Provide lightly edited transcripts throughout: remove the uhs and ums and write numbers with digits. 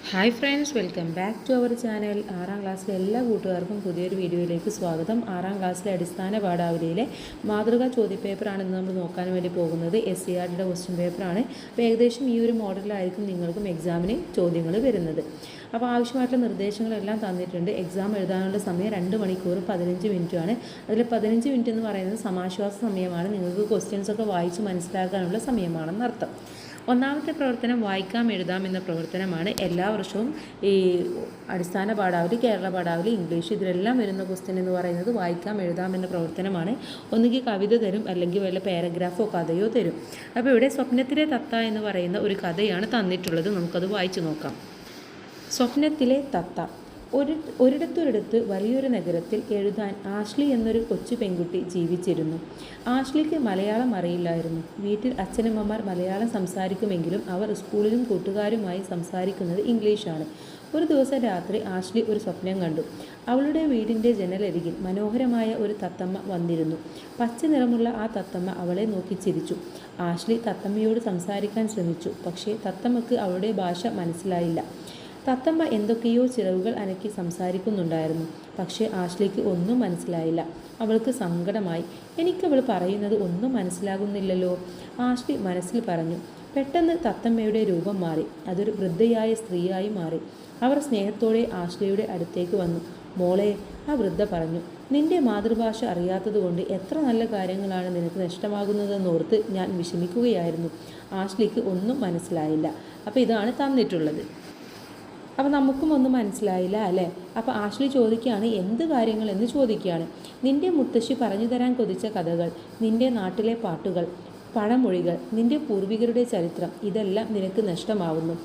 Hi friends, welcome back to our channel. 6ാം ക്ലാസ്സിലെ എല്ലാ കൂട്ടുകാർക്കും പുതിയൊരു വീഡിയോയിലേക്ക് സ്വാഗതം. 6ാം ക്ലാസ്സിലെ അടിസ്ഥാന പാഠാവലിയിലെ മാതൃകാ ചോദ്യപേപ്പറാണ് ഇന്ന് നമ്മൾ നോക്കാൻ വേണ്ടി പോകുന്നത്. SCRTയുടെ ക്വസ്റ്റ്യൻ പേപ്പറാണ്. അപ്പോൾ ഏകദേശം ഈ ഒരു മോഡലിലായിരിക്കും നിങ്ങൾക്കും എക്സാമിന് ചോദ്യങ്ങൾ വരുന്നത്. അപ്പോൾ ആവശ്യമായിട്ടുള്ള നിർദ്ദേശങ്ങളെല്ലാം തന്നിട്ടുണ്ട്. എക്സാം എഴുതാനുള്ള സമയം 2 മണിക്കൂർ 15 മിനിറ്റാണ്. അതിൽ 15 മിനിറ്റ് എന്ന് പറയുന്നത് സമാശ്വാസ സമയമാണ്. നിങ്ങൾക്ക് ക്വസ്റ്റ്യൻസൊക്കെ വായിച്ച് മനസ്സിലാക്കാനുള്ള സമയമാണെന്നർത്ഥം. ഒന്നാമത്തെ പ്രവർത്തനം വായിക്കാം എഴുതാം എന്ന പ്രവർത്തനമാണ്. എല്ലാ വർഷവും ഈ അടിസ്ഥാന പാഠാവലി, കേരള പാഠാവലി, ഇംഗ്ലീഷ് ഇതിലെല്ലാം വരുന്ന ക്വസ്റ്റ്യൻ എന്ന് പറയുന്നത് വായിക്കാം എഴുതാം എന്ന പ്രവർത്തനമാണ്. ഒന്നുകിൽ കവിത തരും, അല്ലെങ്കിൽ വല്ല പാരഗ്രാഫോ കഥയോ തരും. അപ്പോൾ ഇവിടെ സ്വപ്നത്തിലെ തത്ത എന്ന് പറയുന്ന ഒരു കഥയാണ് തന്നിട്ടുള്ളത്. നമുക്കത് വായിച്ചു നോക്കാം. സ്വപ്നത്തിലെ തത്ത. ഒരിടത്തൊരിടത്ത് വലിയൊരു നഗരത്തിൽ എഴുതാൻ ആഷ്ലി എന്നൊരു കൊച്ചു പെൺകുട്ടി ജീവിച്ചിരുന്നു. ആഷ്ലിക്ക് മലയാളം അറിയില്ലായിരുന്നു. വീട്ടിൽ അച്ഛനമ്മമാർ മലയാളം സംസാരിക്കുമെങ്കിലും അവർ സ്കൂളിലും കൂട്ടുകാരുമായി സംസാരിക്കുന്നത് ഇംഗ്ലീഷാണ്. ഒരു ദിവസം രാത്രി ആഷ്ലി ഒരു സ്വപ്നം കണ്ടു. അവളുടെ വീടിൻ്റെ ജനലരികിൽ മനോഹരമായ ഒരു തത്തമ്മ വന്നിരുന്നു. പച്ച നിറമുള്ള ആ തത്തമ്മ അവളെ നോക്കി ചിരിച്ചു. ആഷ്ലി തത്തമ്മയോട് സംസാരിക്കാൻ ശ്രമിച്ചു. പക്ഷേ തത്തമ്മക്ക് അവളുടെ ഭാഷ മനസ്സിലായില്ല. തത്തമ്മ എന്തൊക്കെയോ ചിറകുകൾ അനക്കി സംസാരിക്കുന്നുണ്ടായിരുന്നു. പക്ഷേ ആഷ്ലിക്ക് ഒന്നും മനസ്സിലായില്ല. അവൾക്ക് സങ്കടമായി. എനിക്കവൾ പറയുന്നത് ഒന്നും മനസ്സിലാകുന്നില്ലല്ലോ, ആഷ്ലി മനസ്സിൽ പറഞ്ഞു. പെട്ടെന്ന് തത്തമ്മയുടെ രൂപം മാറി. അതൊരു വൃദ്ധയായ സ്ത്രീയായി മാറി. അവർ സ്നേഹത്തോടെ ആഷ്ലിയുടെ അടുത്തേക്ക് വന്നു. മോളെ, ആ വൃദ്ധ പറഞ്ഞു, നിന്റെ മാതൃഭാഷ അറിയാത്തതുകൊണ്ട് എത്ര നല്ല കാര്യങ്ങളാണ് നിനക്ക് നഷ്ടമാകുന്നതെന്നോർത്ത് ഞാൻ വിഷമിക്കുകയായിരുന്നു. ആഷ്ലിക്ക് ഒന്നും മനസ്സിലായില്ല. അപ്പോൾ ഇതാണ് തന്നിട്ടുള്ളത്. അപ്പോൾ നമുക്കും ഒന്നും മനസ്സിലായില്ല അല്ലേ? അപ്പോൾ ആഷ്ലി ചോദിക്കുകയാണ്, എന്ത് കാര്യങ്ങളെന്ന് ചോദിക്കുകയാണ്. നിന്റെ മുത്തശ്ശി പറഞ്ഞു തരാൻ കൊതിച്ച കഥകൾ, നിന്റെ നാട്ടിലെ പാട്ടുകൾ, പഴമൊഴികൾ, നിന്റെ പൂർവികരുടെ ചരിത്രം, ഇതെല്ലാം നിനക്ക് നഷ്ടമാവുന്നു.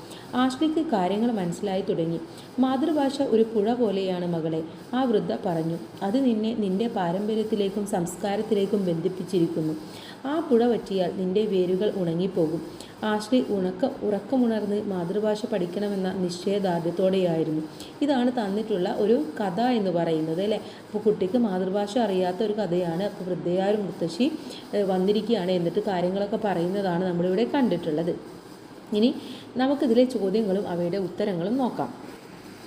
ആഷ്ലിക്ക് കാര്യങ്ങൾ മനസ്സിലായി തുടങ്ങി. മാതൃഭാഷ ഒരു പുഴ പോലെയാണ് മകളെ, ആ വൃദ്ധ പറഞ്ഞു. അത് നിന്നെ നിന്റെ പാരമ്പര്യത്തിലേക്കും സംസ്കാരത്തിലേക്കും ബന്ധിപ്പിച്ചിരിക്കുന്നു. ആ പുഴ വറ്റിയാൽ നിന്റെ വേരുകൾ ഉണങ്ങിപ്പോകും. ആഷ്ലി ഉറക്കമുണർന്ന് മാതൃഭാഷ പഠിക്കണമെന്ന നിശ്ചയദാർഢ്യത്തോടെയായിരുന്നു. ഇതാണ് തന്നിട്ടുള്ള ഒരു കഥ എന്ന് പറയുന്നത് അല്ലേ? അപ്പോൾ കുട്ടിക്ക് മാതൃഭാഷ അറിയാത്ത ഒരു കഥയാണ്. അപ്പോൾ വൃദ്ധയായ മുത്തശ്ശി വന്നിരിക്കുകയാണ്, എന്നിട്ട് കാര്യങ്ങളൊക്കെ പറയുന്നതാണ് നമ്മളിവിടെ കണ്ടിട്ടുള്ളത്. ഇനി നമുക്കിതിലെ ചോദ്യങ്ങളും അവയുടെ ഉത്തരങ്ങളും നോക്കാം.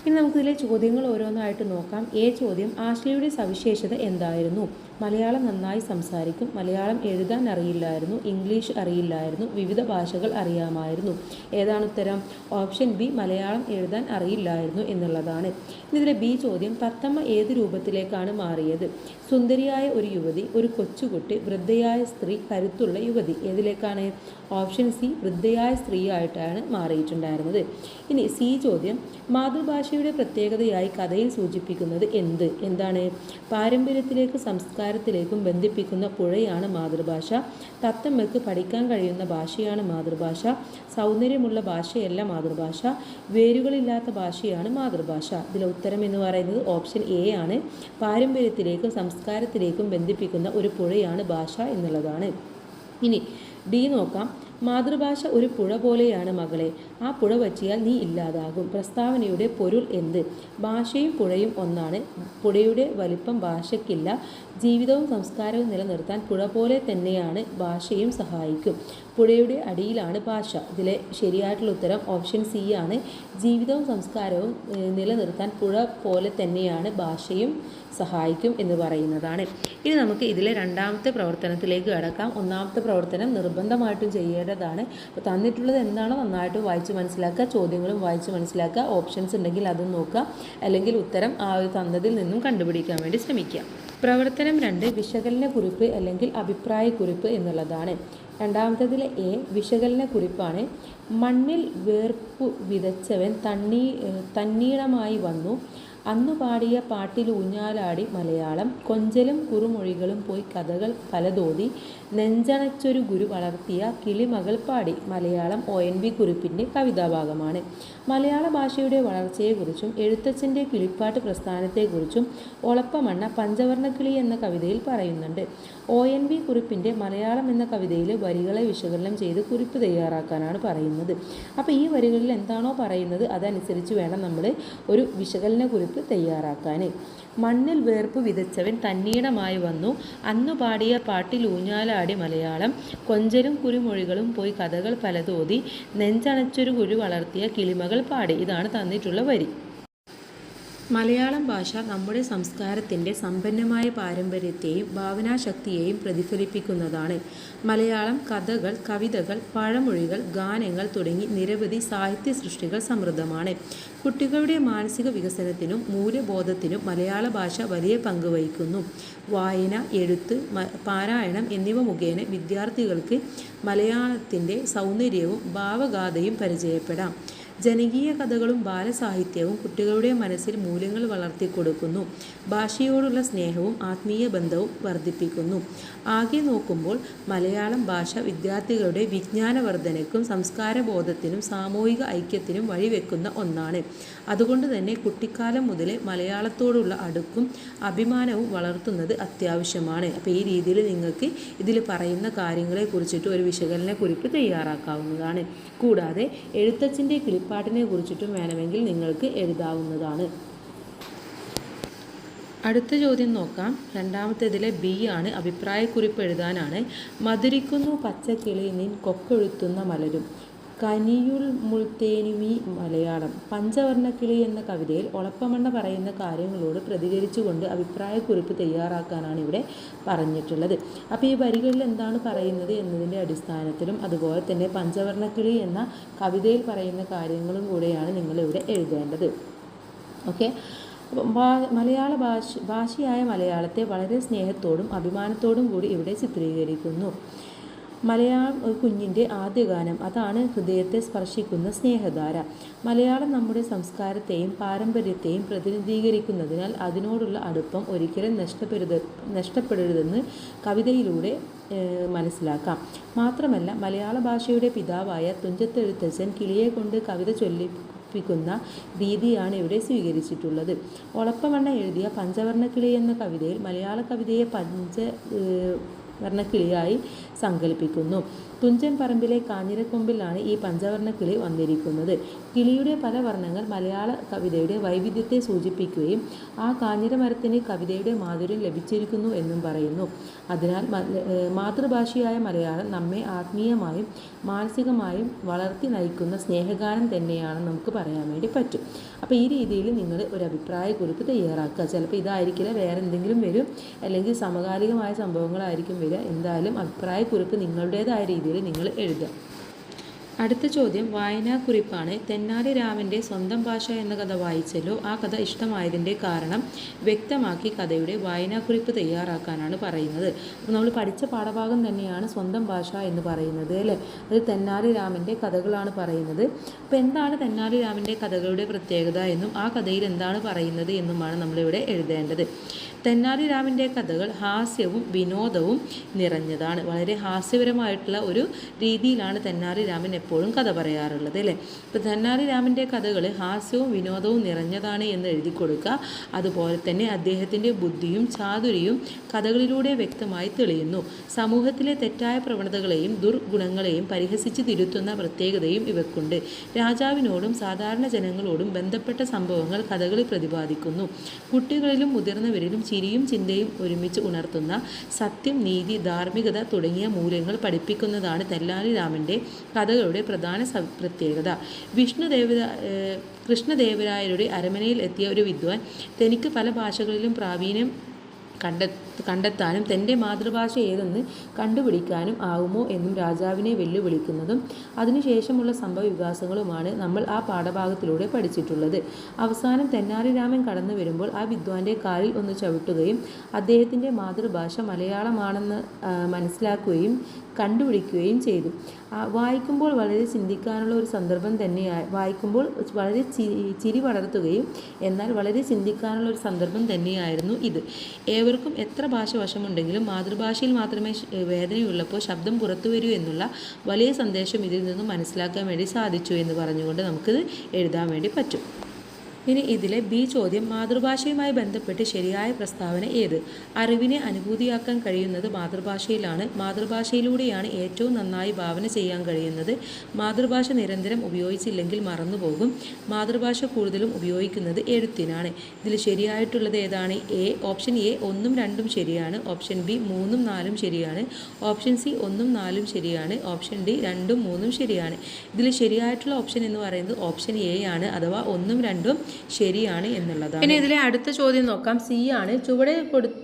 ഇനി നമുക്കിതിലെ ചോദ്യങ്ങൾ ഓരോന്നായിട്ട് നോക്കാം. ചോദ്യം, ആഷ്ലിയുടെ സവിശേഷത എന്തായിരുന്നു? മലയാളം നന്നായി സംസാരിക്കും. മലയാളം എഴുതാൻ അറിയില്ലായിരുന്നു. ഇംഗ്ലീഷ് അറിയില്ലായിരുന്നു. വിവിധ ഭാഷകൾ അറിയാമായിരുന്നു. ഏതാണ് ഉത്തരം? ഓപ്ഷൻ ബി, മലയാളം എഴുതാൻ അറിയില്ലായിരുന്നു എന്നുള്ളതാണ്. ഇതിലെ ബി ചോദ്യം, തത്തമ്മ ഏത് രൂപത്തിലേക്കാണ് മാറിയത്? സുന്ദരിയായ ഒരു യുവതി, ഒരു കൊച്ചുകുട്ടി, വൃദ്ധയായ സ്ത്രീ, കരുത്തുള്ള യുവതി. ഏതിലേക്കാണ്? ഓപ്ഷൻ സി, വൃദ്ധയായ സ്ത്രീയായിട്ടാണ് മാറിയിട്ടുണ്ടായിരുന്നത്. ഇനി സി ചോദ്യം, മാതൃഭാഷയുടെ പ്രത്യേകതയായി കഥയിൽ സൂചിപ്പിക്കുന്നത് എന്താണ്? പാരമ്പര്യത്തിലേക്കും സംസ്കാരത്തിലേക്കും ബന്ധിപ്പിക്കുന്ന പുഴയാണ് മാതൃഭാഷ. തത്തമ്മയ്ക്ക് പഠിക്കാൻ കഴിയുന്ന ഭാഷയാണ് മാതൃഭാഷ. സൗന്ദര്യമുള്ള ഭാഷയല്ല മാതൃഭാഷ. വേരുകളില്ലാത്ത ഭാഷയാണ് മാതൃഭാഷ. ഇതിലെ ഉത്തരം എന്ന് പറയുന്നത് ഓപ്ഷൻ എ ആണ്. പാരമ്പര്യത്തിലേക്കും സംസ്കാരത്തിലേക്കും ബന്ധിപ്പിക്കുന്ന ഒരു പുഴയാണ് ഭാഷ എന്നുള്ളതാണ്. ഇനി ഡി നോക്കാം. മാതൃഭാഷ ഒരു പുഴ പോലെയാണ് മകളെ, ആ പുഴ വറ്റിയാൽ നീ ഇല്ലാതാകും. പ്രസ്താവനയുടെ പൊരുൾ എന്ത്? ഭാഷയും പുഴയും ഒന്നാണ്. പുഴയുടെ വലിപ്പം ഭാഷയ്ക്കില്ല. ജീവിതവും സംസ്കാരവും നിലനിർത്താൻ പുഴ പോലെ തന്നെയാണ് ഭാഷയും സഹായിക്കും. പുഴയുടെ അടിയിലാണ് ഭാഷ. ഇതിലെ ശരിയായിട്ടുള്ള ഉത്തരം ഓപ്ഷൻ സി ആണ്. ജീവിതവും സംസ്കാരവും നിലനിർത്താൻ പുഴ പോലെ തന്നെയാണ് ഭാഷയും സഹായിക്കും എന്ന് പറയുന്നതാണ്. ഇനി നമുക്ക് ഇതിലെ രണ്ടാമത്തെ പ്രവർത്തനത്തിലേക്ക് കടക്കാം. ഒന്നാമത്തെ പ്രവർത്തനം നിർബന്ധമായിട്ടും ചെയ്യേണ്ടതാണ്. അപ്പോൾ തന്നിട്ടുള്ളത് എന്താണോ നന്നായിട്ട് വായിച്ച് മനസ്സിലാക്കുക, ചോദ്യങ്ങളും വായിച്ച് മനസ്സിലാക്കുക. ഓപ്ഷൻസ് ഉണ്ടെങ്കിൽ അതും നോക്കുക, അല്ലെങ്കിൽ ഉത്തരം ആ ഒരു തന്നതിൽ നിന്നും കണ്ടുപിടിക്കാൻ വേണ്ടി ശ്രമിക്കുക. പ്രവർത്തനം 2, വിശകലന കുറിപ്പ് അല്ലെങ്കിൽ അഭിപ്രായ കുറിപ്പ് എന്നുള്ളതാണ്. രണ്ടാമത്തേതിലെ എ വിശകലന കുറിപ്പാണ്. മണ്ണിൽ വേർപ്പു വിതച്ചവൻ തന്നീണമായി വന്നു. അന്നു പാടിയ പാട്ടിൽ ഊഞ്ഞാലാടി മലയാളം. കൊഞ്ചലും കുറുമൊഴികളും പോയി കഥകൾ പലതോതി. നെഞ്ചണച്ചൊരു ഗുരു വളർത്തിയ കിളിമകൾ പാടി. മലയാളം ONV കുറിപ്പിൻ്റെ കവിതാഭാഗമാണ്. മലയാള ഭാഷയുടെ വളർച്ചയെക്കുറിച്ചും എഴുത്തച്ഛൻ്റെ കിളിപ്പാട്ട് പ്രസ്ഥാനത്തെക്കുറിച്ചും ഒളപ്പമണ്ണ പഞ്ചവർണ്ണക്കിളി എന്ന കവിതയിൽ പറയുന്നുണ്ട്. ONV കുറിപ്പിൻ്റെ മലയാളം എന്ന കവിതയിലെ വരികളെ വിശകലനം ചെയ്ത് കുറിപ്പ് തയ്യാറാക്കാനാണ് പറയുന്നത്. പറയുന്നത്. അപ്പോൾ ഈ വരികളിൽ എന്താണോ പറയുന്നത് അതനുസരിച്ച് വേണം നമ്മൾ ഒരു വിശകലന കുറിപ്പ് തയ്യാറാക്കാൻ. മണ്ണിൽ വേർപ്പ് വിതച്ചവൻ തന്നീടമായി വന്നു, അന്നു പാടിയ പാട്ടിൽ ഊഞ്ഞാലാടി മലയാളം, കൊഞ്ചലും കുരുമൊഴികളും പോയി കഥകൾ പലതോതി, നെഞ്ചണച്ചൊരു കുഴി വളർത്തിയ കിളിമകൾ പാടി. ഇതാണ് തന്നിട്ടുള്ള വരി. മലയാളം ഭാഷ നമ്മുടെ സംസ്കാരത്തിൻ്റെ സമ്പന്നമായ പാരമ്പര്യത്തെയും ഭാവനാശക്തിയെയും പ്രതിഫലിപ്പിക്കുന്നതാണ്. മലയാളം കഥകൾ, കവിതകൾ, പഴമൊഴികൾ, ഗാനങ്ങൾ തുടങ്ങി നിരവധി സാഹിത്യ സൃഷ്ടികൾ സമൃദ്ധമാണ്. കുട്ടികളുടെ മാനസിക വികസനത്തിനും മൂല്യബോധത്തിനും മലയാള ഭാഷ വലിയ പങ്ക് വഹിക്കുന്നു. വായന, എഴുത്ത്, പാരായണം എന്നിവ മുഖേന വിദ്യാർത്ഥികൾക്ക് മലയാളത്തിൻ്റെ സൗന്ദര്യവും ഭാവഗാഥയും പരിചയപ്പെടാം. ജനകീയ കഥകളും ബാലസാഹിത്യവും കുട്ടികളുടെ മനസ്സിൽ മൂല്യങ്ങൾ വളർത്തിക്കൊടുക്കുന്നു. ഭാഷയോടുള്ള സ്നേഹവും ആത്മീയ ബന്ധവും വർദ്ധിപ്പിക്കുന്നു. ആകെ നോക്കുമ്പോൾ മലയാളം ഭാഷ വിദ്യാർത്ഥികളുടെ വിജ്ഞാനവർദ്ധനയ്ക്കും സംസ്കാരബോധത്തിനും സാമൂഹിക ഐക്യത്തിനും വഴിവെക്കുന്ന ഒന്നാണ്. അതുകൊണ്ട് തന്നെ കുട്ടിക്കാലം മുതലേ മലയാളത്തോടുള്ള അടുക്കും അഭിമാനവും വളർത്തുന്നത് അത്യാവശ്യമാണ്. അപ്പോൾ ഈ രീതിയിൽ നിങ്ങൾക്ക് ഇതിൽ പറയുന്ന കാര്യങ്ങളെക്കുറിച്ചിട്ട് ഒരു വിശകലന കുറിപ്പ് തയ്യാറാക്കാവുന്നതാണ്. കൂടാതെ എഴുത്തച്ഛൻ്റെ കിളിപ്പാട്ടിനെ കുറിച്ചിട്ടും വേണമെങ്കിൽ നിങ്ങൾക്ക് എഴുതാവുന്നതാണ്. അടുത്ത ചോദ്യം നോക്കാം. രണ്ടാമത്തേതിലെ ബി ആണ്, അഭിപ്രായക്കുറിപ്പ് എഴുതാനാണ്. മധുരിക്കുന്നു പച്ചക്കിളി നിൻ കൊക്കൊഴുത്തുന്ന മലരും, കനിയുൾ മുൾത്തേനുമീ മലയാളം. പഞ്ചവർണ്ണക്കിളി എന്ന കവിതയിൽ ഒളപ്പമണ്ണ പറയുന്ന കാര്യങ്ങളോട് പ്രതികരിച്ചുകൊണ്ട് അഭിപ്രായക്കുറിപ്പ് തയ്യാറാക്കാനാണ് ഇവിടെ പറഞ്ഞിട്ടുള്ളത്. അപ്പോൾ ഈ വരികളിൽ എന്താണ് പറയുന്നത് എന്നതിൻ്റെ അടിസ്ഥാനത്തിലും അതുപോലെ തന്നെ പഞ്ചവർണ്ണക്കിളി എന്ന കവിതയിൽ പറയുന്ന കാര്യങ്ങളും കൂടെയാണ് നിങ്ങളിവിടെ എഴുതേണ്ടത്. ഓക്കെ. ഭാഷയായ മലയാളത്തെ വളരെ സ്നേഹത്തോടും അഭിമാനത്തോടും കൂടി ഇവിടെ ചിത്രീകരിക്കുന്നു. മലയാളം ഒരു കുഞ്ഞിൻ്റെ ആദ്യഗാനം, അതാണ് ഹൃദയത്തെ സ്പർശിക്കുന്ന സ്നേഹധാര. മലയാളം നമ്മുടെ സംസ്കാരത്തെയും പാരമ്പര്യത്തെയും പ്രതിനിധീകരിക്കുന്നതിനാൽ അതിനോടുള്ള അടുപ്പം ഒരിക്കലും നഷ്ടപ്പെടരുതെന്ന് കവിതയിലൂടെ മനസ്സിലാക്കാം. മാത്രമല്ല മലയാള ഭാഷയുടെ പിതാവായ തുഞ്ചത്തെഴുത്തച്ഛൻ കിളിയെ കൊണ്ട് കവിത ക്കുന്ന രീതിയാണ് ഇവിടെ സ്വീകരിച്ചിട്ടുള്ളത്. ഒളപ്പമണ്ണ എഴുതിയ പഞ്ചവർണ്ണക്കിളി എന്ന കവിതയിൽ മലയാള കവിതയെ വർണ്ണക്കിളിയായി സങ്കല്പിക്കുന്നു. തുഞ്ചൻ പറമ്പിലെ കാഞ്ഞിരക്കൊമ്പിലാണ് ഈ പഞ്ചവർണ്ണക്കിളി വന്നിരിക്കുന്നത്. കിളിയുടെ പല വർണ്ണങ്ങൾ മലയാള കവിതയുടെ വൈവിധ്യത്തെ സൂചിപ്പിക്കുകയും ആ കാഞ്ഞിരമരത്തിന് കവിതയുടെ മാധുര്യം ലഭിച്ചിരിക്കുന്നു എന്നും പറയുന്നു. അതിനാൽ മാതൃഭാഷയായ മലയാളം നമ്മെ ആത്മീയമായും മാനസികമായും വളർത്തി നയിക്കുന്ന സ്നേഹഗാനം തന്നെയാണെന്ന് നമുക്ക് പറയാൻ വേണ്ടി പറ്റും. അപ്പോൾ ഈ രീതിയിൽ നിങ്ങൾ ഒരു അഭിപ്രായക്കുറിപ്പ് തയ്യാറാക്കുക. ചിലപ്പോൾ ഇതായിരിക്കില്ല, വേറെ എന്തെങ്കിലും വരും, അല്ലെങ്കിൽ സമകാലികമായ സംഭവങ്ങളായിരിക്കും വരിക. എന്തായാലും അഭിപ്രായക്കുറിപ്പ് നിങ്ങളുടേതായ രീതിയിൽ നിങ്ങൾ എഴുതുക. അടുത്ത ചോദ്യം വായനാക്കുറിപ്പാണ്. തെന്നാലി രാമൻ്റെ സ്വന്തം ഭാഷ എന്ന കഥ വായിച്ചല്ലോ, ആ കഥ ഇഷ്ടമായതിൻ്റെ കാരണം വ്യക്തമാക്കി കഥയുടെ വായനാക്കുറിപ്പ് തയ്യാറാക്കാനാണ് പറയുന്നത്. അപ്പോൾ നമ്മൾ പഠിച്ച പാഠഭാഗം തന്നെയാണ് സ്വന്തം ഭാഷ എന്ന് പറയുന്നത് അല്ലേ. അത് തെന്നാലി രാമൻ്റെ കഥകളാണ് പറയുന്നത്. അപ്പോൾ എന്താണ് തെന്നാലി രാമൻ്റെ കഥകളുടെ പ്രത്യേകത എന്നും ആ കഥയിൽ എന്താണ് പറയുന്നത് എന്നുമാണ് നമ്മളിവിടെ എഴുതേണ്ടത്. തെന്നാലി രാമൻ്റെ കഥകൾ ഹാസ്യവും വിനോദവും നിറഞ്ഞതാണ്. വളരെ ഹാസ്യപരമായിട്ടുള്ള ഒരു രീതിയിലാണ് തെന്നാലി രാമൻ എപ്പോഴും കഥ പറയാറുള്ളത് അല്ലേ. ഇപ്പോൾ തെന്നാലി രാമൻ്റെ കഥകൾ ഹാസ്യവും വിനോദവും നിറഞ്ഞതാണ് എന്ന് എഴുതി കൊടുക്കുക. അതുപോലെ തന്നെ അദ്ദേഹത്തിൻ്റെ ബുദ്ധിയും ചാതുര്യവും കഥകളിലൂടെ വ്യക്തമായി തെളിയുന്നു. സമൂഹത്തിലെ തെറ്റായ പ്രവണതകളെയും ദുർഗുണങ്ങളെയും പരിഹസിച്ച് തിരുത്തുന്ന പ്രത്യേകതയും ഇവക്കുണ്ട്. രാജാവിനോടും സാധാരണ ജനങ്ങളോടും ബന്ധപ്പെട്ട സംഭവങ്ങൾ കഥകളിൽ പ്രതിപാദിക്കുന്നു. കുട്ടികളിലും മുതിർന്നവരിലും ചിരിയും ചിന്തയും ഒരുമിച്ച് ഉണർത്തുന്ന സത്യം, നീതി, ധാർമ്മികത തുടങ്ങിയ മൂല്യങ്ങൾ പഠിപ്പിക്കുന്നതാണ് തെന്നാലി രാമൻ്റെ കഥകളുടെ പ്രധാന പ്രത്യേകത. കൃഷ്ണദേവരായരുടെ അരമനയിൽ എത്തിയ ഒരു വിദ്വാൻ തനിക്ക് പല ഭാഷകളിലും പ്രാവീണ്യം കണ്ടെത്താനും തൻ്റെ മാതൃഭാഷ ഏതെന്ന് കണ്ടുപിടിക്കാനും ആവുമോ എന്നും രാജാവിനെ വെല്ലുവിളിക്കുന്നതും അതിനുശേഷമുള്ള സംഭവ വികാസങ്ങളുമാണ് നമ്മൾ ആ പാഠഭാഗത്തിലൂടെ പഠിച്ചിട്ടുള്ളത്. അവസാനം തെന്നാലി രാമൻ കടന്നു വരുമ്പോൾ ആ വിദ്വാൻ്റെ കാലിൽ ഒന്ന് ചവിട്ടുകയും അദ്ദേഹത്തിൻ്റെ മാതൃഭാഷ മലയാളമാണെന്ന് മനസ്സിലാക്കുകയും കണ്ടുപിടിക്കുകയും ചെയ്തു. വായിക്കുമ്പോൾ വളരെ ചിന്തിക്കാനുള്ള ഒരു സന്ദർഭം തന്നെയായി വായിക്കുമ്പോൾ വളരെ ചിരി വളർത്തുകയും എന്നാൽ വളരെ ചിന്തിക്കാനുള്ള ഒരു സന്ദർഭം തന്നെയായിരുന്നു ഇത്. ഏവർക്കും എത്ര ഭാഷ വശമുണ്ടെങ്കിലും മാതൃഭാഷയിൽ മാത്രമേ വേദനയുള്ളപ്പോൾ ശബ്ദം പുറത്തു വരൂ എന്നുള്ള വലിയ സന്ദേശം ഇതിൽ നിന്നും മനസ്സിലാക്കാൻ വേണ്ടി സാധിച്ചു എന്ന് പറഞ്ഞുകൊണ്ട് നമുക്കിത് എഴുതാൻ വേണ്ടി പറ്റും. ഇനി ഇതിലെ ബി ചോദ്യം, മാതൃഭാഷയുമായി ബന്ധപ്പെട്ട് ശരിയായ പ്രസ്താവന ഏത്? അറിവിനെ അനുഭൂതിയാക്കാൻ കഴിയുന്നത് മാതൃഭാഷയിലാണ്. മാതൃഭാഷയിലൂടെയാണ് ഏറ്റവും നന്നായി ഭാവന ചെയ്യാൻ കഴിയുന്നത്. മാതൃഭാഷ നിരന്തരം ഉപയോഗിച്ചില്ലെങ്കിൽ മറന്നുപോകും. മാതൃഭാഷ കൂടുതലും ഉപയോഗിക്കുന്നത് എഴുത്തിനാണ്. ഇതിൽ ശരിയായിട്ടുള്ളത് ഏതാണ്? ഓപ്ഷൻ എ 1ഉം 2ഉം ശരിയാണ്. ഓപ്ഷൻ ബി 3ഉം 4ഉം ശരിയാണ്. ഓപ്ഷൻ സി 1ഉം 4ഉം ശരിയാണ്. ഓപ്ഷൻ ഡി 2ഉം 3ഉം ശരിയാണ്. ഇതിൽ ശരിയായിട്ടുള്ള ഓപ്ഷൻ എന്ന് പറയുന്നത് ഓപ്ഷൻ എ ആണ്, അഥവാ 1ഉം 2ഉം ശരിയാണ് എന്നുള്ളതാണ്. പിന്നെ ഇതിലെ അടുത്ത ചോദ്യം നോക്കാം. സി ആണ്. ചുവടെ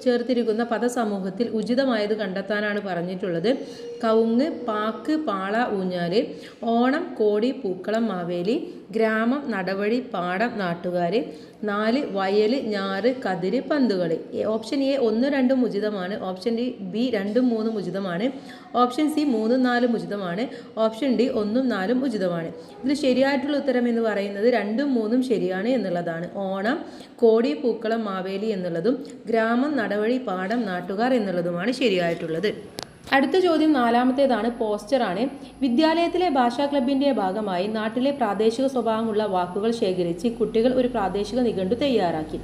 ചേർത്തിരിക്കുന്ന പദസമൂഹത്തിൽ ഉചിതമായത് കണ്ടെത്താനാണ് പറഞ്ഞിട്ടുള്ളത്. കവുങ്ങ്, പാക്ക്, പാള, ഊഞ്ഞാല്. ഓണം, കോടി, പൂക്കളം, മാവേലി. ഗ്രാമം, നടവഴി, പാടം, നാട്ടുകാർ. 4 വയൽ, ഞാറ്, കതിര്, പന്തുകളി. ഓപ്ഷൻ എ 1, 2ഉം ഉചിതമാണ്. ഓപ്ഷൻ ബി 2ഉം 3ഉം ഉചിതമാണ്. ഓപ്ഷൻ സി 3ഉം 4ഉം ഉചിതമാണ്. ഓപ്ഷൻ ഡി 1ഉം 4ഉം ഉചിതമാണ്. ഇതിൽ ശരിയായിട്ടുള്ള ഉത്തരം എന്ന് പറയുന്നത് 2ഉം 3ഉം ശരിയാണ് എന്നുള്ളതാണ്. ഓണം, കോടി, പൂക്കളം, മാവേലി എന്നുള്ളതും ഗ്രാമം, നടവഴി, പാടം, നാട്ടുകാർ എന്നുള്ളതുമാണ് ശരിയായിട്ടുള്ളത്. അടുത്ത ചോദ്യം 4ാമത്തേതാണ്. പോസ്റ്ററാണ്. വിദ്യാലയത്തിലെ ഭാഷാ ക്ലബിൻ്റെ ഭാഗമായി നാട്ടിലെ പ്രാദേശിക സ്വഭാവമുള്ള വാക്കുകൾ ശേഖരിച്ച് കുട്ടികൾ ഒരു പ്രാദേശിക നിഘണ്ടു തയ്യാറാക്കി.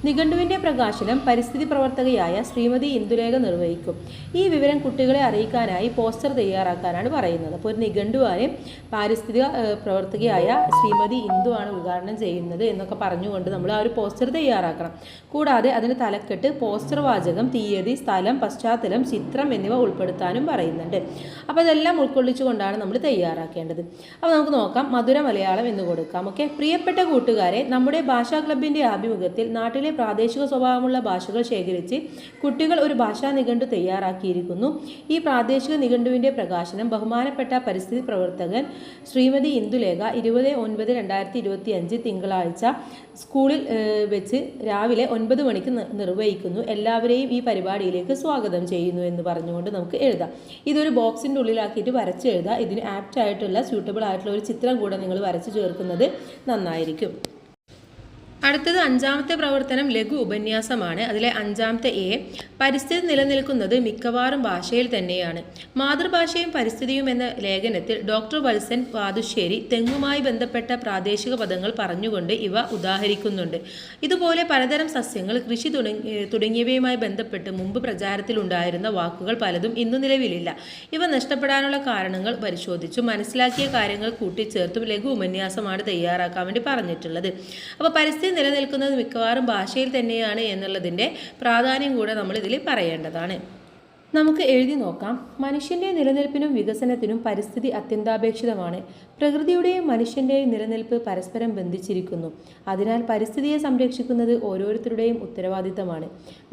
നിഘണ്ടുവിൻ്റെ പ്രകാശനം പരിസ്ഥിതി പ്രവർത്തകയായ ശ്രീമതി ഇന്ദുലേഖ നിർവഹിക്കും. ഈ വിവരം കുട്ടികളെ അറിയിക്കാനായി പോസ്റ്റർ തയ്യാറാക്കാനാണ് പറയുന്നത്. അപ്പോൾ ഒരു നിഘണ്ടുവാണ് പാരിസ്ഥിതിക പ്രവർത്തകയായ ശ്രീമതി ഇന്ദു ആണ് ഉദ്ഘാടനം ചെയ്യുന്നത് എന്നൊക്കെ പറഞ്ഞുകൊണ്ട് നമ്മൾ ആ ഒരു പോസ്റ്റർ തയ്യാറാക്കണം. കൂടാതെ അതിന് തലക്കെട്ട്, പോസ്റ്റർ വാചകം, തീയതി, സ്ഥലം, പശ്ചാത്തലം, ചിത്രം എന്നിവ ഉൾപ്പെടുത്താനും പറയുന്നുണ്ട്. അപ്പോൾ അതെല്ലാം ഉൾക്കൊള്ളിച്ചുകൊണ്ടാണ് നമ്മൾ തയ്യാറാക്കേണ്ടത്. അപ്പോൾ നമുക്ക് നോക്കാം. മധുര മലയാളം എന്ന് കൊടുക്കാം. ഓക്കെ. പ്രിയപ്പെട്ട കൂട്ടുകാരെ, നമ്മുടെ ഭാഷാ ക്ലബിൻ്റെ ആഭിമുഖ്യത്തിൽ നാട്ടിലെ പ്രാദേശിക സ്വഭാവമുള്ള ഭാഷകൾ ശേഖരിച്ച് കുട്ടികൾ ഒരു ഭാഷാ നിഘണ്ടു തയ്യാറാക്കിയിരിക്കുന്നു. ഈ പ്രാദേശിക നിഘണ്ടുവിൻ്റെ പ്രകാശനം ബഹുമാനപ്പെട്ട പരിസ്ഥിതി പ്രവർത്തകൻ ശ്രീമതി ഇന്ദുലേഖ 20/9/2025 തിങ്കളാഴ്ച സ്കൂളിൽ വെച്ച് രാവിലെ 9 മണിക്ക് നിർവഹിക്കുന്നു. എല്ലാവരെയും ഈ പരിപാടിയിലേക്ക് സ്വാഗതം ചെയ്യുന്നു എന്ന് പറഞ്ഞുകൊണ്ട് നമുക്ക് എഴുതാം. ഇതൊരു ബോക്സിൻ്റെ ഉള്ളിലാക്കിയിട്ട് വരച്ച് എഴുതാം. ഇതിന് ആപ്റ്റ് ആയിട്ടുള്ള സ്യൂട്ടബിൾ ആയിട്ടുള്ള ഒരു ചിത്രം കൂടെ നിങ്ങൾ വരച്ച് ചേർക്കുന്നത് നന്നായിരിക്കും. അടുത്തത് 5ാമത്തെ പ്രവർത്തനം ലഘു ഉപന്യാസമാണ്. അതിലെ 5ാമത്തെ എ, പരിസ്ഥിതി നിലനിൽക്കുന്നത് മിക്കവാറും ഭാഷയിൽ തന്നെയാണ്. മാതൃഭാഷയും പരിസ്ഥിതിയും എന്ന ലേഖനത്തിൽ ഡോക്ടർ വത്സൻ വാതുശ്ശേരി തെങ്ങുമായി ബന്ധപ്പെട്ട പ്രാദേശിക പദങ്ങൾ പറഞ്ഞുകൊണ്ട് ഇവ ഉദാഹരിക്കുന്നുണ്ട്. ഇതുപോലെ പലതരം സസ്യങ്ങൾ, കൃഷി തുടങ്ങിയവയുമായി ബന്ധപ്പെട്ട് മുമ്പ് പ്രചാരത്തിലുണ്ടായിരുന്ന വാക്കുകൾ പലതും ഇന്നു നിലവിലില്ല. ഇവ നഷ്ടപ്പെടാനുള്ള കാരണങ്ങൾ പരിശോധിച്ചു മനസ്സിലാക്കിയ കാര്യങ്ങൾ കൂട്ടിച്ചേർത്തും ലഘു ഉപന്യാസമാണ് തയ്യാറാക്കാൻ വേണ്ടി പറഞ്ഞിട്ടുള്ളത്. അപ്പോൾ പരിസ്ഥിതി നിലനിൽക്കുന്നത് മിക്കവാറും ഭാഷയിൽ തന്നെയാണ് എന്നുള്ളതിൻ്റെ പ്രാധാന്യം കൂടെ നമ്മൾ ഇതിൽ പറയേണ്ടതാണ്. നമുക്ക് എഴുതി നോക്കാം. മനുഷ്യൻ്റെ നിലനിൽപ്പിനും വികസനത്തിനും പരിസ്ഥിതി അത്യന്താപേക്ഷിതമാണ്. പ്രകൃതിയുടെയും മനുഷ്യൻ്റെയും നിലനിൽപ്പ് പരസ്പരം ബന്ധിച്ചിരിക്കുന്നു. അതിനാൽ പരിസ്ഥിതിയെ സംരക്ഷിക്കുന്നത് ഓരോരുത്തരുടെയും ഉത്തരവാദിത്തമാണ്.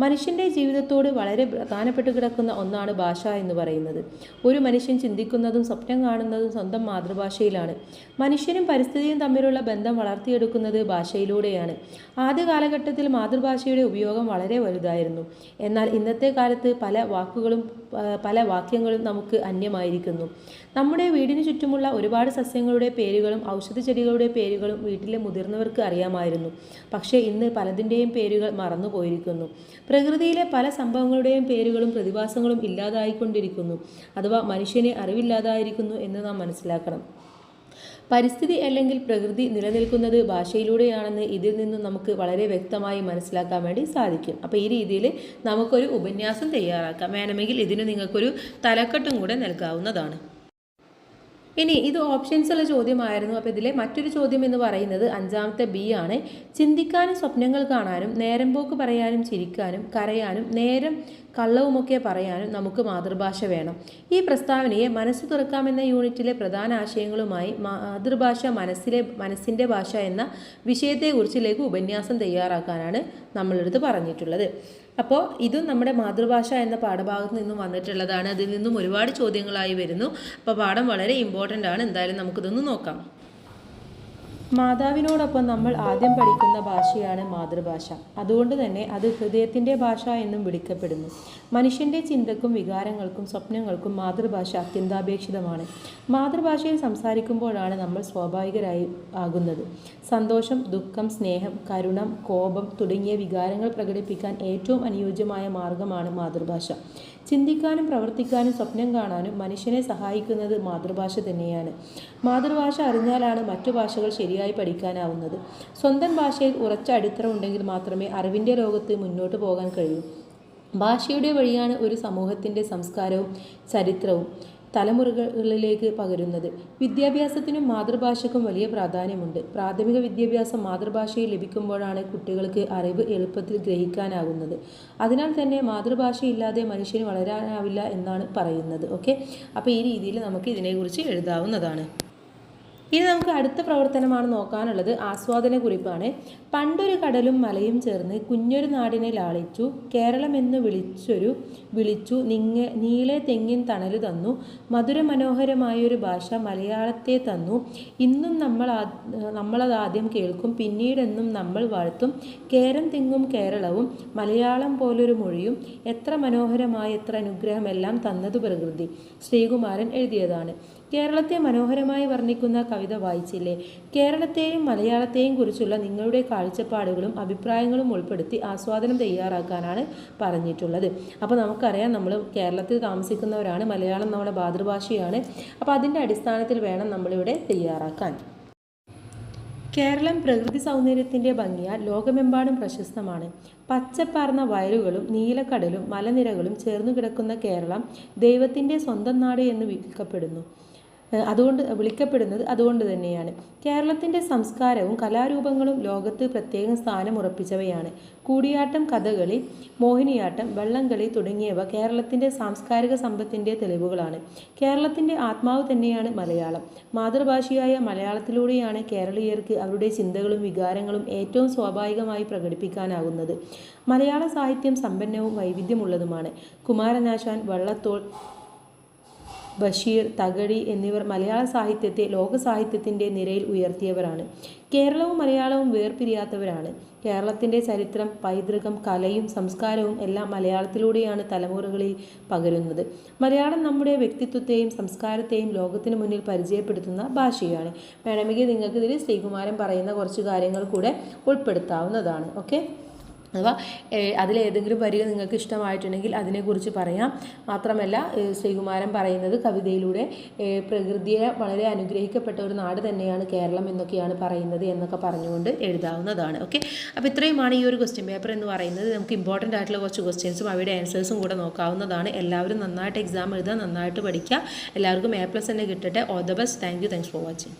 മനുഷ്യൻ്റെ ജീവിതത്തോട് വളരെ പ്രധാനപ്പെട്ടു കിടക്കുന്ന ഒന്നാണ് ഭാഷ എന്ന് പറയുന്നത്. ഒരു മനുഷ്യൻ ചിന്തിക്കുന്നതും സ്വപ്നം കാണുന്നതും സ്വന്തം മാതൃഭാഷയിലാണ്. മനുഷ്യനും പരിസ്ഥിതിയും തമ്മിലുള്ള ബന്ധം വളർത്തിയെടുക്കുന്നത് ഭാഷയിലൂടെയാണ്. ആദ്യ കാലഘട്ടത്തിൽ മാതൃഭാഷയുടെ ഉപയോഗം വളരെ വലുതായിരുന്നു. എന്നാൽ ഇന്നത്തെ കാലത്ത് പല വാക്യങ്ങളും നമുക്ക് അന്യമായിരിക്കുന്നു. നമ്മുടെ വീടിന് ചുറ്റുമുള്ള ഒരുപാട് സസ്യങ്ങളുടെ പേരുകളും ഔഷധച്ചെടികളുടെ പേരുകളും വീട്ടിലെ മുതിർന്നവർക്ക് അറിയാമായിരുന്നു. പക്ഷേ ഇന്ന് പലതിൻ്റെയും പേരുകൾ മറന്നുപോയിരിക്കുന്നു. പ്രകൃതിയിലെ പല സംഭവങ്ങളുടെയും പേരുകളും പ്രതിഭാസങ്ങളും ഇല്ലാതായിക്കൊണ്ടിരിക്കുന്നു. അഥവാ മനുഷ്യനെ അറിവില്ലാതായിരിക്കുന്നു എന്ന് നാം മനസ്സിലാക്കണം. പരിസ്ഥിതി അല്ലെങ്കിൽ പ്രകൃതി നിലനിൽക്കുന്നത് ഭാഷയിലൂടെയാണെന്ന് ഇതിൽ നിന്നും നമുക്ക് വളരെ വ്യക്തമായി മനസ്സിലാക്കാൻ വേണ്ടി സാധിക്കും. അപ്പോൾ ഈ രീതിയിൽ നമുക്കൊരു ഉപന്യാസം തയ്യാറാക്കാം. വേണമെങ്കിൽ ഇതിന് നിങ്ങൾക്കൊരു തലക്കെട്ടും കൂടെ നൽകാവുന്നതാണ്. ഇനി ഇത് ഓപ്ഷൻസുള്ള ചോദ്യമായിരുന്നു. അപ്പോൾ ഇതിലെ മറ്റൊരു ചോദ്യം എന്ന് പറയുന്നത് 5ാമത്തെ ബി ആണ്. ചിന്തിക്കാനും സ്വപ്നങ്ങൾ കാണാനും നേരം പോക്ക് പറയാനും ചിരിക്കാനും കരയാനും നേരം കള്ളവുമൊക്കെ പറയാനും നമുക്ക് മാതൃഭാഷ വേണം. ഈ പ്രസ്താവനയെ മനസ്സ് തുറക്കാമെന്ന യൂണിറ്റിലെ പ്രധാന ആശയങ്ങളുമായി മാതൃഭാഷ മനസ്സിൻ്റെ ഭാഷ എന്ന വിഷയത്തെക്കുറിച്ച് ലഘു ഉപന്യാസം തയ്യാറാക്കാനാണ് നമ്മളെടുത്ത് പറഞ്ഞിട്ടുള്ളത്. അപ്പോൾ ഇതും നമ്മുടെ മാതൃഭാഷ എന്ന പാഠഭാഗത്ത് നിന്നും വന്നിട്ടുള്ളതാണ്. അതിൽ നിന്നും ഒരുപാട് ചോദ്യങ്ങളായി വരുന്നു. അപ്പോൾ പാഠം വളരെ ഇമ്പോർട്ടൻ്റ് ആണ്. എന്തായാലും നമുക്കിതൊന്ന് നോക്കാം. മാതാവിനോടൊപ്പം നമ്മൾ ആദ്യം പഠിക്കുന്ന ഭാഷയാണ് മാതൃഭാഷ. അതുകൊണ്ട് തന്നെ അത് ഹൃദയത്തിൻ്റെ ഭാഷ എന്നും വിളിക്കപ്പെടുന്നു. മനുഷ്യൻ്റെ ചിന്തക്കും വികാരങ്ങൾക്കും സ്വപ്നങ്ങൾക്കും മാതൃഭാഷ അത്യന്താപേക്ഷിതമാണ്. മാതൃഭാഷയിൽ സംസാരിക്കുമ്പോഴാണ് നമ്മൾ സ്വാഭാവികരായി ആകുന്നത്. സന്തോഷം, ദുഃഖം, സ്നേഹം, കരുണം, കോപം തുടങ്ങിയ വികാരങ്ങൾ പ്രകടിപ്പിക്കാൻ ഏറ്റവും അനുയോജ്യമായ മാർഗമാണ് മാതൃഭാഷ. ചിന്തിക്കാനും പ്രവർത്തിക്കാനും സ്വപ്നം കാണാനും മനുഷ്യനെ സഹായിക്കുന്നത് മാതൃഭാഷ തന്നെയാണ്. മാതൃഭാഷ അറിഞ്ഞാലാണ് മറ്റു ഭാഷകൾ ശരിയായി ശരിയായി പഠിക്കാനാവുന്നത്. സ്വന്തം ഭാഷയിൽ ഉറച്ച അടിത്തറ ഉണ്ടെങ്കിൽ മാത്രമേ അറിവിൻ്റെ ലോകത്ത് മുന്നോട്ട് പോകാൻ കഴിയൂ. ഭാഷയുടെ വഴിയാണ് ഒരു സമൂഹത്തിൻ്റെ സംസ്കാരവും ചരിത്രവും തലമുറകളിലേക്ക് പകരുന്നത്. വിദ്യാഭ്യാസത്തിനും മാതൃഭാഷയ്ക്കും വലിയ പ്രാധാന്യമുണ്ട്. പ്രാഥമിക വിദ്യാഭ്യാസം മാതൃഭാഷയിൽ ലഭിക്കുമ്പോഴാണ് കുട്ടികൾക്ക് അറിവ് എളുപ്പത്തിൽ ഗ്രഹിക്കാനാകുന്നത്. അതിനാൽ തന്നെ മാതൃഭാഷയില്ലാതെ മനുഷ്യന് വളരാനാവില്ല എന്നാണ് പറയുന്നത്. ഓക്കെ, അപ്പോൾ ഈ രീതിയിൽ നമുക്ക് ഇതിനെക്കുറിച്ച് എഴുതാവുന്നതാണ്. ഇനി നമുക്ക് അടുത്ത പ്രവർത്തനമാണ് നോക്കാനുള്ളത്. ആസ്വാദന കുറിപ്പാണ്. പണ്ടൊരു കടലും മലയും ചേർന്ന് കുഞ്ഞൊരു നാടിനെ ലാളിച്ചു. കേരളമെന്ന് വിളിച്ചു നീളെ തെങ്ങിൻ തണലു തന്നു. മധുരമനോഹരമായൊരു ഭാഷ മലയാളത്തെ തന്നു. ഇന്നും നമ്മളതാദ്യം കേൾക്കും, പിന്നീടെന്നും നമ്മൾ വാഴ്ത്തും. കേരം തിങ്ങും കേരളവും മലയാളം പോലൊരു മൊഴിയും. എത്ര മനോഹരമായ എത്ര അനുഗ്രഹമെല്ലാം തന്നതു പ്രകൃതി. ശ്രീകുമാരൻ എഴുതിയതാണ്. കേരളത്തെ മനോഹരമായി വർണ്ണിക്കുന്ന കവിത വായിച്ചില്ലേ? കേരളത്തെയും മലയാളത്തെയും കുറിച്ചുള്ള നിങ്ങളുടെ കാഴ്ചപ്പാടുകളും അഭിപ്രായങ്ങളും ഉൾപ്പെടുത്തി ആസ്വാദനം തയ്യാറാക്കാനാണ് പറഞ്ഞിട്ടുള്ളത്. അപ്പോൾ നമുക്കറിയാം, നമ്മൾ കേരളത്തിൽ താമസിക്കുന്നവരാണ്, മലയാളം നമ്മുടെ മാതൃഭാഷയാണ്. അപ്പോൾ അതിൻ്റെ അടിസ്ഥാനത്തിൽ വേണം നമ്മളിവിടെ തയ്യാറാക്കാൻ. കേരളം പ്രകൃതി സൗന്ദര്യത്തിൻ്റെ ഭംഗിയാൽ ലോകമെമ്പാടും പ്രശസ്തമാണ്. പച്ചപ്പാർന്ന വയലുകളും നീലക്കടലും മലനിരകളും ചേർന്നു കിടക്കുന്ന കേരളം ദൈവത്തിൻ്റെ സ്വന്തം നാട് എന്ന് വിളിക്കപ്പെടുന്നത് അതുകൊണ്ട് തന്നെയാണ്. കേരളത്തിൻ്റെ സംസ്കാരവും കലാരൂപങ്ങളും ലോകത്ത് പ്രത്യേകം സ്ഥാനമുറപ്പിച്ചവയാണ്. കൂടിയാട്ടം, കഥകളി, മോഹിനിയാട്ടം, വള്ളംകളി തുടങ്ങിയവ കേരളത്തിൻ്റെ സാംസ്കാരിക സമ്പത്തിൻ്റെ തെളിവുകളാണ്. കേരളത്തിൻ്റെ ആത്മാവ് തന്നെയാണ് മലയാളം. മാതൃഭാഷയായ മലയാളത്തിലൂടെയാണ് കേരളീയർക്ക് അവരുടെ ചിന്തകളും വികാരങ്ങളും ഏറ്റവും സ്വാഭാവികമായി പ്രകടിപ്പിക്കാനാകുന്നത്. മലയാള സാഹിത്യം സമ്പന്നവും വൈവിധ്യമുള്ളതുമാണ്. കുമാരനാശാൻ, വള്ളത്തോൾ, ബഷീർ, തകഴി എന്നിവർ മലയാള സാഹിത്യത്തെ ലോകസാഹിത്യത്തിൻ്റെ നിരയിൽ ഉയർത്തിയവരാണ്. കേരളവും മലയാളവും വേർപിരിയാത്തവരാണ്. കേരളത്തിൻ്റെ ചരിത്രം, പൈതൃകം, കലയും സംസ്കാരവും എല്ലാം മലയാളത്തിലൂടെയാണ് തലമുറകളിൽ പകരുന്നത്. മലയാളം നമ്മുടെ വ്യക്തിത്വത്തെയും സംസ്കാരത്തെയും ലോകത്തിന് മുന്നിൽ പരിചയപ്പെടുത്തുന്ന ഭാഷയാണ്. വേണമെങ്കിൽ നിങ്ങൾക്ക് ഇതിൽ ശ്രീകുമാരൻ പറയുന്ന കുറച്ച് കാര്യങ്ങൾ കൂടെ ഉൾപ്പെടുത്താവുന്നതാണ്. ഓക്കെ, അഥവാ അതിലേതെങ്കിലും വരികൾ നിങ്ങൾക്ക് ഇഷ്ടമായിട്ടുണ്ടെങ്കിൽ അതിനെക്കുറിച്ച് പറയാം. മാത്രമല്ല, ശ്രീകുമാരൻ പറയുന്നത് കവിതയിലൂടെ പ്രകൃതിയെ വളരെ അനുഗ്രഹിക്കപ്പെട്ട ഒരു നാട് തന്നെയാണ് കേരളം എന്നൊക്കെയാണ് പറയുന്നത് എന്നൊക്കെ പറഞ്ഞുകൊണ്ട് എഴുതാവുന്നതാണ്. ഓക്കെ, അപ്പോൾ ഇത്രയുമാണ് ഈ ഒരു ക്വസ്റ്റ്യൻ പേപ്പർ എന്ന് പറയുന്നത്. നമുക്ക് ഇമ്പോർട്ടൻ്റ് ആയിട്ടുള്ള കുറച്ച് ക്വസ്റ്റ്യൻസും അവയുടെ ആൻസേഴ്സും കൂടെ നോക്കാവുന്നതാണ്. എല്ലാവരും നന്നായിട്ട് എക്സാം എഴുതുക, നന്നായിട്ട് പഠിക്കുക. എല്ലാവർക്കും A+ തന്നെ കിട്ടട്ടെ. All the best. Thanks for watching.